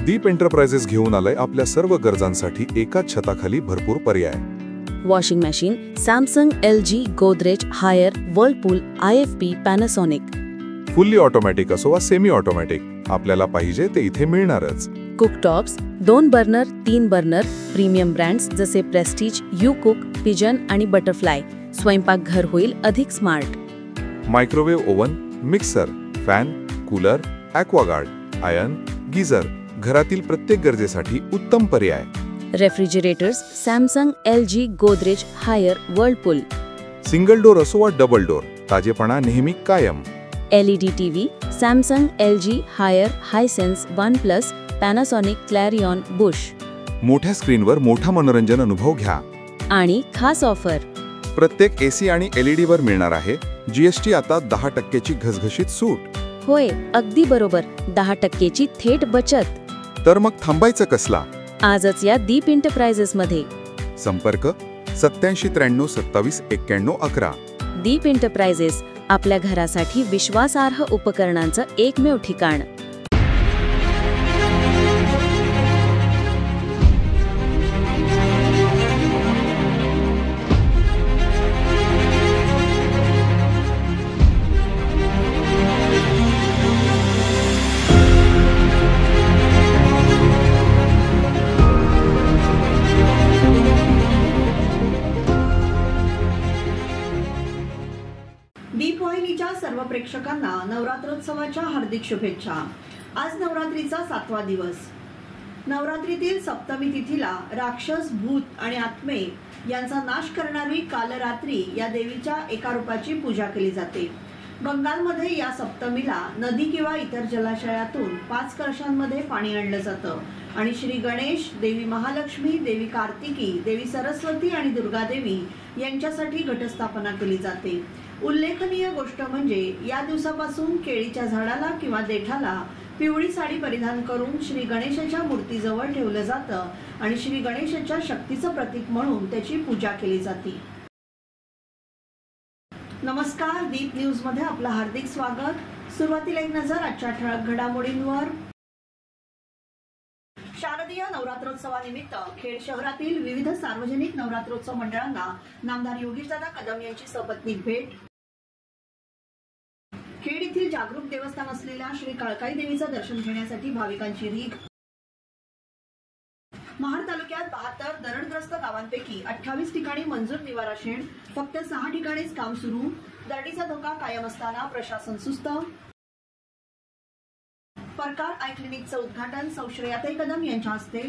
दीप enterprises घेऊन आलंय आपल्या सर्व गरजांसाठी एकाच छताखाली भरपूर पर्याय. Washing machine Samsung, LG, Godrej, Haier, Whirlpool, IFP, Panasonic. Fully automatic असो वा सेमी ऑटोमॅटिक, आपल्याला पाहिजे ते इथे मिळणारच. Cooktops 2 burner, 3 burner, premium brands जसे प्रेस्टीज, यू कुक, पिजन आणि बटरफ्लाय. स्वयंपाकघर होईल अधिक smart. Microwave oven, mixer, fan, cooler, Aquaguard, iron, geyser, घरातील प्रत्येक गरजेसाठी उत्तम पर्याय. Refrigerators Samsung, LG, Godrej, Haier, Whirlpool. Single door असो वा डबल डोर, ताजेपणा नेहमी कायम. LED TV Samsung, LG, Haier, Hisense, OnePlus, Panasonic, Clarion, Bush. मोठ्या स्क्रीनवर मोठा मनोरंजन अनुभव घ्या. आणि खास ऑफर, प्रत्येक AC आणि LED वर मिळणार आहे GST आता 10%ची घसघशीत सूट. होय, अगदी बरोबर, 10%ची थेट बचत. तर मग थांबायचं कसला? आजच या दीप एंटरप्राइजेसमध्ये. संपर्क 8793 27 91 11. दीप एंटरप्राइजेस, आपल्या घरासाठी विश्वासार्ह उपकरणांचं एकमेव ठिकाण. दीप वाहिनीच्या सर्व प्रेक्षकांना नवरात्रोत्सवाच्या हार्दिक शुभेच्छा. आज नवरात्रीचा 7वा दिवस. नवरात्रीतील सप्तमी तिथीला राक्षस, भूत आणि आत्मे यांचा नाश करणारी कालरात्री या देवीच्या एका रूपाची पूजा केली जाते. बंगालमध्ये या सप्तमीला नदी किंवा इतर जलाशयातून 5 कलशांमध्ये पाणी आणलं जातं आणि श्री गणेश, देवी महालक्ष्मी, देवी कार्तिकी, देवी सरस्वती आणि दुर्गा देवी यांच्यासाठी घटस्थापना केली जाते. उल्लेखनीय गोष्ट म्हणजे या दिवसापासून केळीच्या झाडाला किंवा देठाला पिवळी साडी परिधान करून श्री गणेशाच्या मूर्तीजवळ ठेवलं जातं आणि श्री गणेशाच्या शक्तीचं प्रतीक म्हणून त्याची पूजा केली जाते. नमस्कार, दीप न्यूज मध्ये आपलं हार्दिक स्वागत. सुरुवातीला एक नजर आजच्या ठळक घडामोडींवर. शारदीय नवरात्रोत्सवानिमित्त खेड शहरातील विविध सार्वजनिक नवरात्रोत्सव मंडळांना नामदार योगेशदादा कदम यांची सपत्नीक भेट. खेड येथील जागरूक देवस्थान असलेल्या श्री काळकाई देवीचं दर्शन घेण्यासाठी भाविकांची रीघ. महाड तालुक्यात 72 दरडग्रस्त गावांपैकी 28 ठिकाणी मंजूर निवारा शेड, फक्त 6 ठिकाणीच काम सुरू. दरडीचा धोका कायम असताना प्रशासन सुस्त. परकार आय क्लिनिकचं उद्घाटन सौ श्रेयाताई कदम यांच्या हस्ते.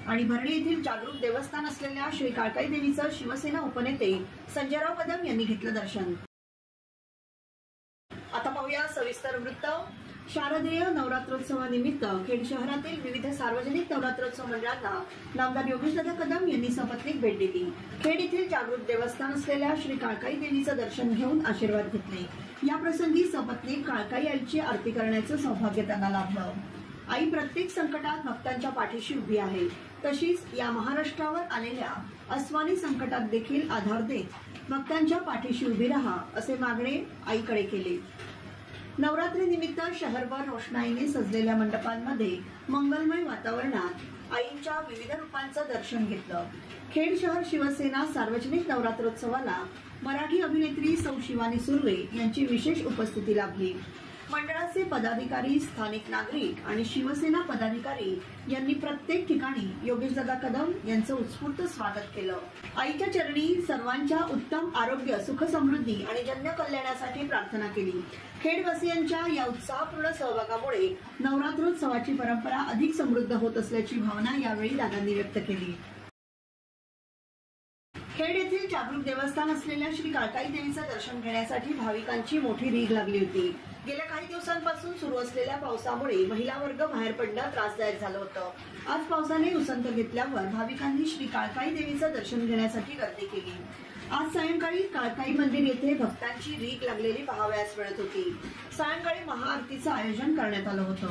आणि भरणी येथील जागरूक देवस्थान असलेल्या श्री काळकाई देवीचं शिवसेना उपनेते संजयराव कदम यांनी घेतलं दर्शन. आता पाहूया सविस्तर वृत्त. शारदीय नवरात्रोत्सवानिमित्त खेड शहरातील विविध सार्वजनिक नवरात्रोत्सव मंडळांना नामदार योगेशदादा कदम यांनी सपत्नीक भेट दिली. खेड येथील जागरूक देवस्थान असलेल्या श्री काळकाई देवीचं दर्शन घेऊन आशीर्वाद घेतले. या प्रसंगी सपत्नीक काळकाई आईची आरती करण्याचं सौभाग्य त्यांना लाभलं. आई प्रत्येक संकटात भक्तांच्या पाठीशी उभी आहे. तशीच या महाराष्ट्रावर आलेल्या अस्वानी संकटात देखील आधार देत भक्तांच्या पाठीशी उभी राहा असे मागणे आईकडे केले. नवरात्री निमित्त शहरभर रोषणाईने सजलेल्या मंडपांमध्ये मंगलमय वातावरणात आईंच्या विविध रूपांचं दर्शन घेतलं. खेड शहर शिवसेना सार्वजनिक नवरात्रोत्सवाला मराठी अभिनेत्री सौ शिवानी सुर्वे यांची विशेष उपस्थिती लाभली. मंडळाचे पदाधिकारी, स्थानिक नागरिक आणि शिवसेना पदाधिकारी यांनी प्रत्येक ठिकाणी योगेशदादा कदम यांचं उत्स्फूर्त स्वागत केलं. आईच्या चरणी सर्वांच्या उत्तम आरोग्य, सुख समृद्धी आणि जनकल्याणासाठी प्रार्थना केली. खेडवासियांच्या या उत्साहपूर्ण सहभागामुळे नवरात्रोत्सवाची परंपरा अधिक समृद्ध होत असल्याची भावना यावेळी दादांनी व्यक्त केली. खेड येथील जागरूक देवस्थान असलेल्या श्री काळकाई देवीचं दर्शन घेण्यासाठी भाविकांची मोठी रीघ लागली होती. गेल्या काही दिवसांपासून सुरू असलेल्या पावसामुळे महिला वर्ग बाहेर पडणं त्रासदायक झालं होतं. आज पावसाने उसंत घेतल्यावर भाविकांनी श्री काळकाई देवीचं दर्शन घेण्यासाठी गर्दी केली. आज सायंकाळी काळकाई मंदिर येथे भक्तांची रीघ लागलेली पाहावयास मिळत होती. सायंकाळी महाआरतीचं आयोजन करण्यात आलं होतं.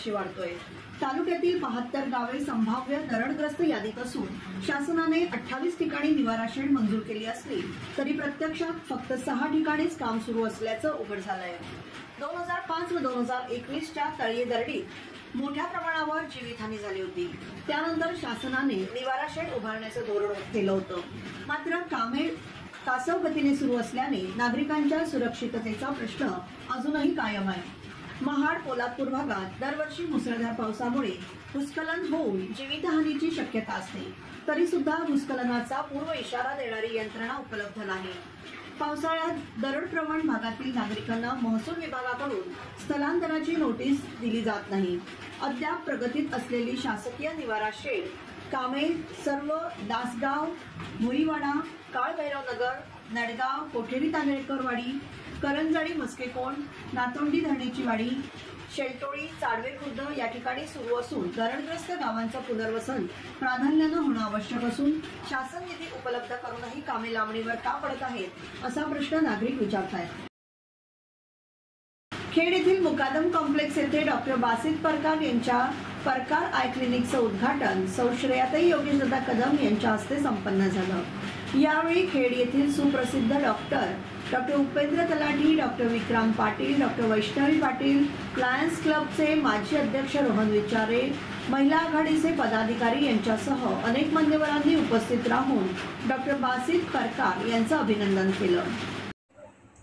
दरवर्षी वाढतोय। तालुक्यातील 72 गावे संभाव्य दरडग्रस्त यादीत असून शासनाने 28 ठिकाणी निवारा शेड मंजूर केली असली तरी प्रत्यक्षात फक्त 6 ठिकाणीच काम सुरू असल्याचं उघड झालंय। 2005 व 2021च्या तळीये दरडीत मोठ्या प्रमाणावर जीवितहानी झाली होती। त्यानंतर शासनाने निवारा शेड उभारण्याचं धोरण केलं होतं, मात्र कामे कासव गतीने सुरू असल्याने नागरिकांच्या सुरक्षिततेचा प्रश्न अजूनही कायम आहे। महाड पोलादपूर भागात दरवर्षी मुसळधार पावसामुळे भूस्खलन होऊन जीवितहानीची शक्यता असते, तरी सुद्धा भूस्खलनाचा पूर्व इशारा देणारी यंत्रणा उपलब्ध नाही। पावसाळ्यात दरडप्रवण भागातील नागरिकांना महसूल विभागाकडून स्थलांतराची नोटीस दिली जात नाही। अद्याप प्रगतीत असलेली शासकीय निवारा शेड कामे सर्व दासगाव, मुळीवाडा, काळभैरवनगर, नडगाव, कोठेरी तांदळेकरवाडी, करंजाडी मस्केकोंड, नातोंडी धरणीची वाडी, शेलटोळी, चाडवे खुर्द या ठिकाणी सुरू असून दरडग्रस्त गावांचं पुनर्वसन प्राधान्यानं होणं आवश्यक असून शासन निधी उपलब्ध करूनही कामे लांबणीवर का पडत आहेत असा प्रश्न नागरिक विचारतायत। खेड येथील मुकादम कॉम्प्लेक्स येथे डॉक्टर बासित परकार यांच्या परकार आय क्लिनिकचं उद्घाटन सौ श्रेयाताई योगेशदादा कदम यांच्या हस्ते संपन्न झालं। यावेळी खेड येथील सुप्रसिद्ध doctor Upendra Talathi, doctor Vikrant Patil, doctor Vaishnavi Patil, lions क्लबचे माजी अध्यक्ष रोहन विचारे, महिला आघाडीचे पदाधिकारी यांच्यासह अनेक मान्यवरांनी उपस्थित राहून डॉक्टर बासित परकार यांचं अभिनंदन केलं।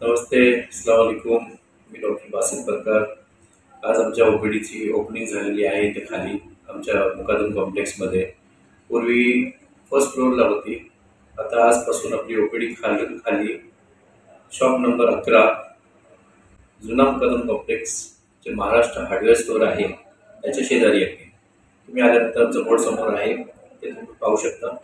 नमस्ते, अस्सलाम वालेकुम। मी डॉक्टर बासित परकार। आज आमच्या ओपीडीची ओपनिंग झालेली आहे इथे खाली आमच्या मुकादम कॉम्प्लेक्समध्ये। पूर्वी फर्स्ट फ्लोअरला होती, आता आजपासून आपली ओपीडी खाली शॉप नंबर 11 जुना मुकादम कॉम्प्लेक्स जे महाराष्ट्र हार्डवेअर स्टोअर आहे त्याच्या शेजारी आहे। तुम्ही आल्यानंतर आमचं बोर्ड समोर आहे, ते तुम्ही पाहू शकता।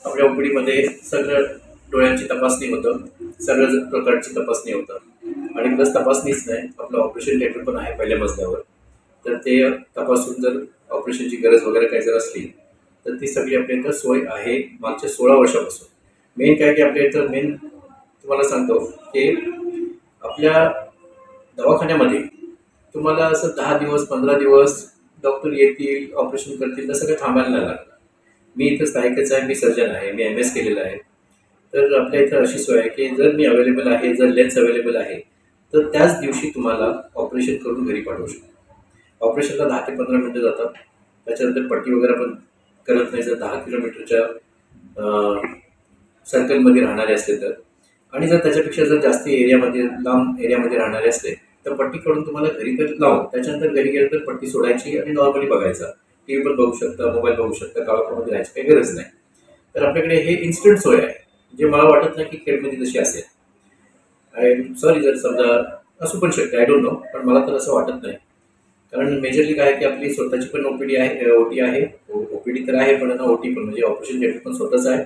आपल्या ओपीडीमध्ये सगळं डोळ्यांची तपासणी होतं, सगळ्या प्रकारची तपासणी होतं आणि प्लस तपासणीच नाही, आपलं ऑपरेशन थिएटर पण आहे पहिल्या मजल्यावर। तर ते तपासून जर ऑपरेशनची गरज वगैरे काही जर असली तर ती सगळी आपल्या इथं सोय आहे मागच्या 16 वर्षापासून। मेन काय की आपल्या इथं मेन तुम्हाला सांगतो की आपल्या दवाखान्यामध्ये तुम्हाला असं 10 दिवस 15 दिवस डॉक्टर येतील ऑपरेशन करतील तसं काही थांबायला नाही लागतं। मी इथं स्थायिकच आहे, मी सर्जन आहे, मी MS केलेलं आहे। तर आपल्या इथं अशी सोय आहे की जर मी अवेलेबल आहे, जर लेन्स अवेलेबल आहे तर त्याच दिवशी तुम्हाला ऑपरेशन करून घरी पाठवू शकतो। ऑपरेशनला 10 ते 15 मिनिटं जातात, त्याच्यानंतर पट्टी वगैरे पण करत नाही जर 10 किलोमीटरच्या सर्कलमध्ये राहणारे असले तर। आणि जर त्याच्यापेक्षा जर जास्त एरियामध्ये लांब एरियामध्ये राहणारे असले तर पट्टी करून तुम्हाला घरी तर लावून त्याच्यानंतर घरी गेलं तर पट्टी सोडायची आणि नॉर्मली बघायचा। TV पण बघू शकता, मोबाईल बघू शकता, गावामध्ये राहायची काही गरज नाही। तर आपल्याकडे हे इन्स्टंट सोय आहे, जे मला वाटत नाही की खेडमध्ये तशी असेल। आय सॉरी जर समजा असू पण शकते, आय डोंट नो, पण मला तर असं वाटत नाही। कारण मेजरली काय आहे की आपली स्वतःची पण OPD आहे, OT आहे, OPD तर आहे पण OT पण म्हणजे ऑपरेशन थिएटर पण स्वतःच आहे।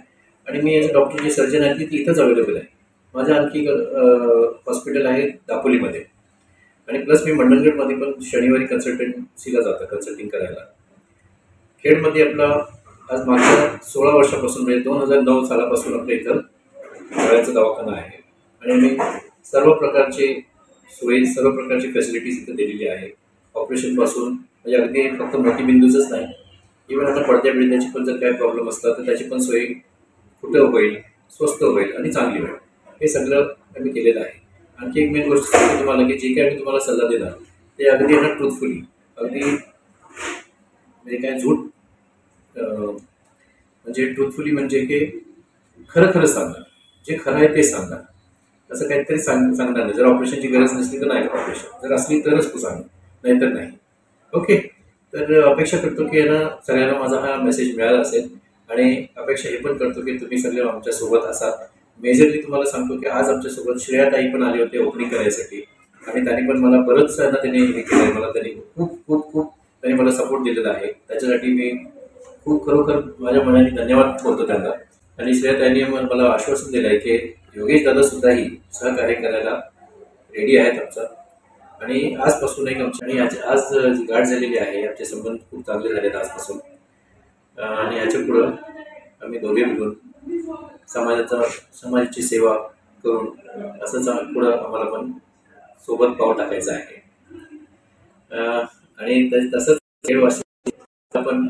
आणि मी ॲज अ डॉक्टर जी सर्जन आहे ती इथंच अवेलेबल आहे। माझं आणखी हॉस्पिटल आहे दापोलीमध्ये आणि प्लस मी मंडणगडमध्ये पण शनिवारी कन्सल्टन्सीला जातं कन्सल्टिंग करायला। खेडमध्ये आपला आज मागच्या 16 वर्षापासून म्हणजे 2009 सालापासून आपल्या इथं डोळ्याचा दवाखाना आहे आणि मी सर्व प्रकारचे सोयी सर्व प्रकारची फॅसिलिटीज इथं दिलेली आहे। ऑपरेशनपासून म्हणजे अगदी फक्त मोतीबिंदूचंच नाही, इव्हन आता पडद्या बिडद्याची पण जर काही प्रॉब्लेम असला तर त्याची पण सोय कुठं होईल, स्वस्त होईल आणि चांगली होईल, हे सगळं आम्ही केलेलं आहे। आणखी एक मेन गोष्ट सांगतो तुम्हाला की जे काही आम्ही तुम्हाला सल्ला देणार ते अगदी ट्रूथफुली, अगदी म्हणजे काय झूट म्हणजे ट्रूथफुली म्हणजे की खरं खरं सांगा, जे खरं आहे ते सांगा, असं काहीतरी सांगणार नाही। जर ऑपरेशनची गरज नसली तर नाही ऑपरेशन, जर असली तरच तू सांग, नाहीतर नाही। ओके, तर अपेक्षा करतो की ना सगळ्यांना माझा हा मेसेज मिळाला असेल आणि अपेक्षा हे पण करतो की तुम्ही सगळे आमच्यासोबत असाल। मेजरली तुम्हाला सांगतो की आज आमच्यासोबत श्रेयाताई पण आले होते ओपनिंग करायसाठी आणि त्यांनी पण मला बरंच ना त्यांनी हे केलं आहे, मला त्यांनी खूप त्यांनी मला सपोर्ट दिलेला आहे, त्याच्यासाठी मी खूप खरोखर माझ्या मनाने धन्यवाद बोलतो त्यांना। आणि श्रेयाताईंनी मला आश्वासन दिलं आहे की योगेश दादासुद्धाही सहकार्य करायला रेडी आहेत आमचा आणि आजपासून एक आमच्या आणि आज जी गाठ झालेली आहे आमचे संबंध खूप चांगले झालेत आजपासून आणि ह्याच्या पुढं आम्ही दोघे मिळून समाजाची सेवा करून असंच पुढं आम्हाला पण सोबत पाऊल टाकायचं आहे। आणि तसंच खेळवासी पण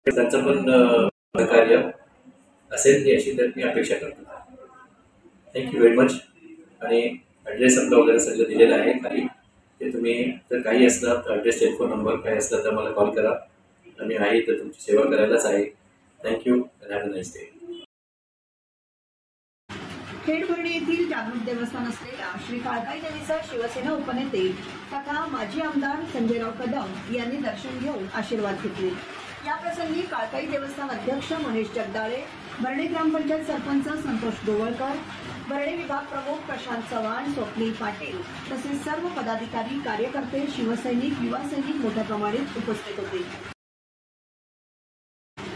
त्यांचं पण सहकार्य असेल ही अशी तर मी अपेक्षा करतो. Thank you very much. आणि ॲड्रेस आपला वगैरे सगळं दिलेलं आहे खाली, ते तुम्ही जर काही असलं तर ॲड्रेस, टेलिफोन नंबर काही असलं तर मला कॉल करा. आम्ही आहे तर तुमची सेवा करायलाच आहे. Thank you and have a nice day. Khedbharni येथील जागृत देवस्थान असलेल्या श्री काळकाई देवीचा शिवसेना उपनेते तथा माजी आमदार संजयराव कदम यांनी दर्शन घेऊन आशीर्वाद घेतले. या प्रसंगी काळकाई देवस्थान अध्यक्ष महेश जगदाळे, भरणे ग्रामपंचायत सरपंच संतोष गोवळकर, भरणे विभाग प्रमुख प्रशांत चव्हाण, स्वप्नील पाटील तसेच सर्व पदाधिकारी, कार्यकर्ते, शिवसैनिक, युवा सैनिक मोठ्या प्रमाणात उपस्थित होते.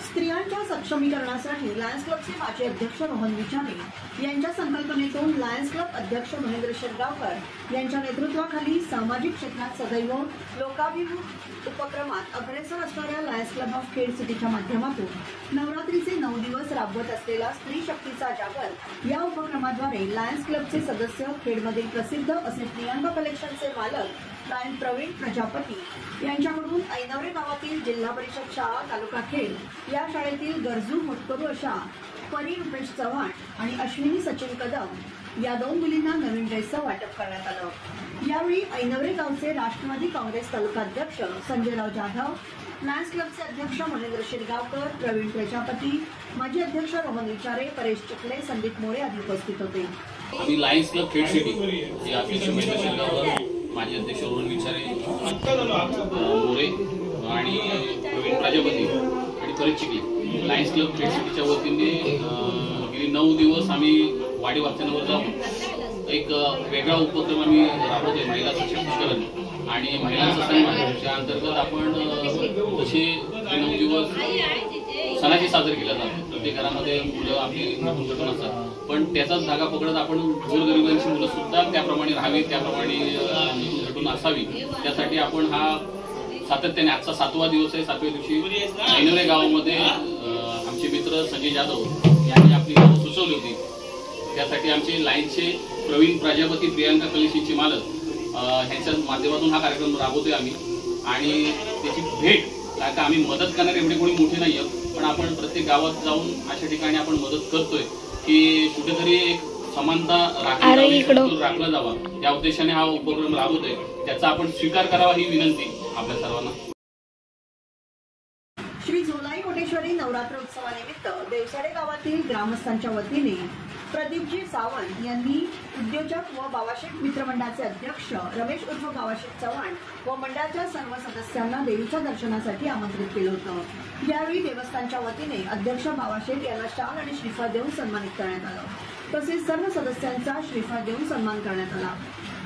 स्त्रियांच्या सक्षमीकरणासाठी लायन्स क्लबचे माजी अध्यक्ष रोहन विचारे यांच्या संकल्पनेतून लायन्स क्लब अध्यक्ष महेंद्र शेरगावकर यांच्या नेतृत्वाखाली सामाजिक क्षेत्रात सदैव लोकाभिमुख उपक्रमात अग्रेसर असणाऱ्या लायन्स क्लब ऑफ खेड सिटीच्या माध्यमातून नवरात्रीचे 9 दिवस राबवत असलेला स्त्री शक्तीचा जागर या उपक्रमाद्वारे लायन्स क्लबचे सदस्य, खेडमधील प्रसिद्ध असे प्रियांका कलेक्शनचे मालक लायन प्रवीण प्रजापती यांच्याकडून ऐनवरे गावातील जिल्हा परिषद शाळा तालुका खेड या शाळेतील गरजू होतकरू अशा परी रुपेश चव्हाण आणि अश्विनी सचिन कदम या 2 मुलींना नवीन ड्रेसचं वाटप करण्यात आलं. यावेळी ऐनवरे गावचे राष्ट्रवादी काँग्रेस तालुकाध्यक्ष संजयराव जाधव, लायन्स क्लबचे अध्यक्ष महेंद्र शेरगावकर, प्रवीण प्रजापती, माजी अध्यक्ष रोहन विचारे, परेश चिखले, संदीप मोरे आदी उपस्थित होते. आम्ही लायन्स क्लब खेड सिटी या अध्यक्ष महेंद्र शेरगावकर, माजी अध्यक्ष रोहन विचारे, मोरे आणि प्रवीण प्रजापती आणि परेश चिखले, लायन्स क्लब खेड सिटीच्या वतीने गेली 9 दिवस आम्ही वाडी वाचनावर जाऊन एक वेगळा उपक्रम आम्ही राबवतोय, महिला सशक्तीकरण आणि महिलांचा सन्मान. त्या अंतर्गत आपण तसे 9 दिवस सणाची साजरे केला जातो. प्रत्येक घरामध्ये मुलं आपली नटून थटून असतात, पण त्याचाच धागा पकडत आपण गोरगरिबांची मुलं सुद्धा त्याप्रमाणे राहावी, त्याप्रमाणे नटून थटून असावी, त्यासाठी आपण हा सातत्याने, आजचा 7वा दिवस आहे. 7व्या दिवशी ऐनवरे गावामध्ये आमचे मित्र संजय जाधव यांनी आपली नावं सुचवली होती. त्यासाठी आमचे लायन्सचे प्रवीण प्रजापती, प्रियांका कलेशीचे मालक ह्यांच्या माध्यमातून हा कार्यक्रम राबवतोय आम्ही. आणि त्याची भेट, कारण का आम्ही मदत करणारे एवढे कोणी मोठे नाही आहोत, पण आपण प्रत्येक गावात जाऊन अशा ठिकाणी आपण मदत करतोय की कुठेतरी एक समानता राखला जावा, या उद्देशाने हा उपक्रम राबवतोय. त्याचा आपण स्वीकार करावा ही विनंती आपल्या सर्वांना. श्री झोलाई कोटेश्वरी नवरात्र उत्सवानिमित्त देवसाडे गावातील ग्रामस्थांच्या वतीने प्रदीपजी सावंत यांनी उद्योजक व बावाशेठ मित्रमंडळाचे अध्यक्ष रमेश उर्फ बावाशेठ चव्हाण व मंडळाच्या सर्व सदस्यांना देवीच्या दर्शनासाठी आमंत्रित केलं होतं. यावेळी देवस्थानच्या वतीने अध्यक्ष बावाशेठ यांना शाल आणि श्रीफळ देऊन सन्मानित करण्यात आलं. तसेच सर्व सदस्यांचा श्रीफळ देऊन सन्मान करण्यात आला.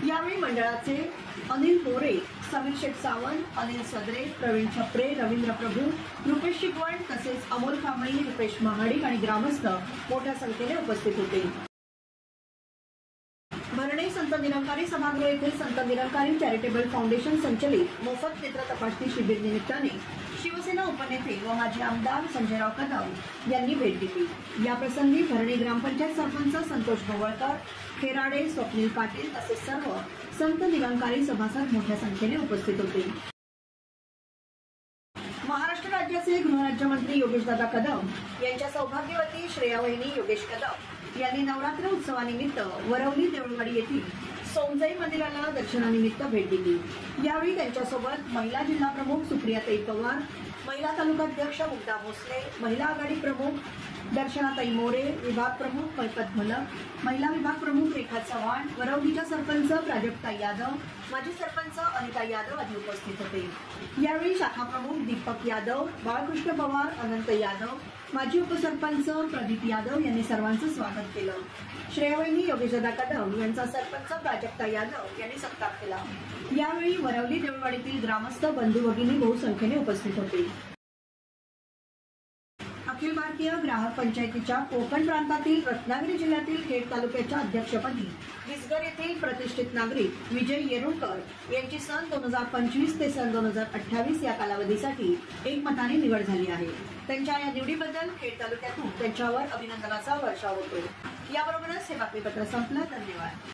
यावेळी मंडळाचे अनिल मोरे, समीर शेठ सावंत, अनिल सदरे, प्रवीण छपरे, रवींद्र प्रभू, रुपेश शिकवण तसेच अमोल कांबळी, रुपेश महाडिक आणि ग्रामस्थ मोठ्या संख्येने उपस्थित होते. भरणे संत निरंकारी सभागृह येथील संत निरंकारी चॅरिटेबल फाउंडेशन संचलित मोफत नेत्र तपासणी शिबिर निमित्ताने शिवसेना उपनेते व माजी आमदार संजयराव कदम यांनी भेट दिली. या प्रसंगी भरणे ग्रामपंचायत सरपंच संतोष गोवळकर, खेराडे, स्वप्नील पाटील तसेच सर्व संत निरंकारी सभासद मोठ्या संख्येने उपस्थित होते. महाराष्ट्र राज्याचे गृहराज्यमंत्री योगेशदादा कदम यांच्या सौभाग्यवती श्रेयावहिनी योगेश कदम यांनी नवरात्र उत्सवानिमित्त वरवली देऊळवाडी येथील सोमजाई मंदिराला दर्शनानिमित्त भेट दिली. यावेळी त्यांच्यासोबत महिला जिल्हा प्रमुख सुप्रियाताई पवार, महिला तालुकाध्यक्ष मुग्धा भोसले, महिला आघाडी प्रमुख दर्शनाताई मोरे, विभाग प्रमुख मैपत भलक, महिला विभाग प्रमुख रेखा चव्हाण, वरवलीच्या सरपंच प्राजक्ता यादव, माजी सरपंच अनिता यादव आदी उपस्थित होते. यावेळी शाखा प्रमुख दीपक यादव, बाळकृष्ण पवार, अनंत यादव, माजी उपसरपंच प्रदीप यादव यांनी सर्वांचं स्वागत केलं. श्रेयावहिनी योगेशदादा कदम यांचा सरपंच प्राजक्ता यादव यांनी सत्कार केला. यावेळी वरवली देऊळवाडीतील ग्रामस्थ बंधू भगिनी बहुसंख्येने उपस्थित होते. अखिल भारतीय ग्राहक पंचायतीच्या कोकण प्रांतातील रत्नागिरी जिल्ह्यातील खेड तालुक्याच्या अध्यक्षपदी विसगर येथील प्रतिष्ठित नागरिक विजय येरुळकर यांची सन 2025 ते सन 2028 या कालावधीसाठी एकमताने निवड झाली आहे. त्यांच्या या निवडीबद्दल खेड तालुक्यातून त्यांच्यावर अभिनंदनाचा वर्षाव होतो. याबरोबरच हे बातमीपत्र संपलं. धन्यवाद.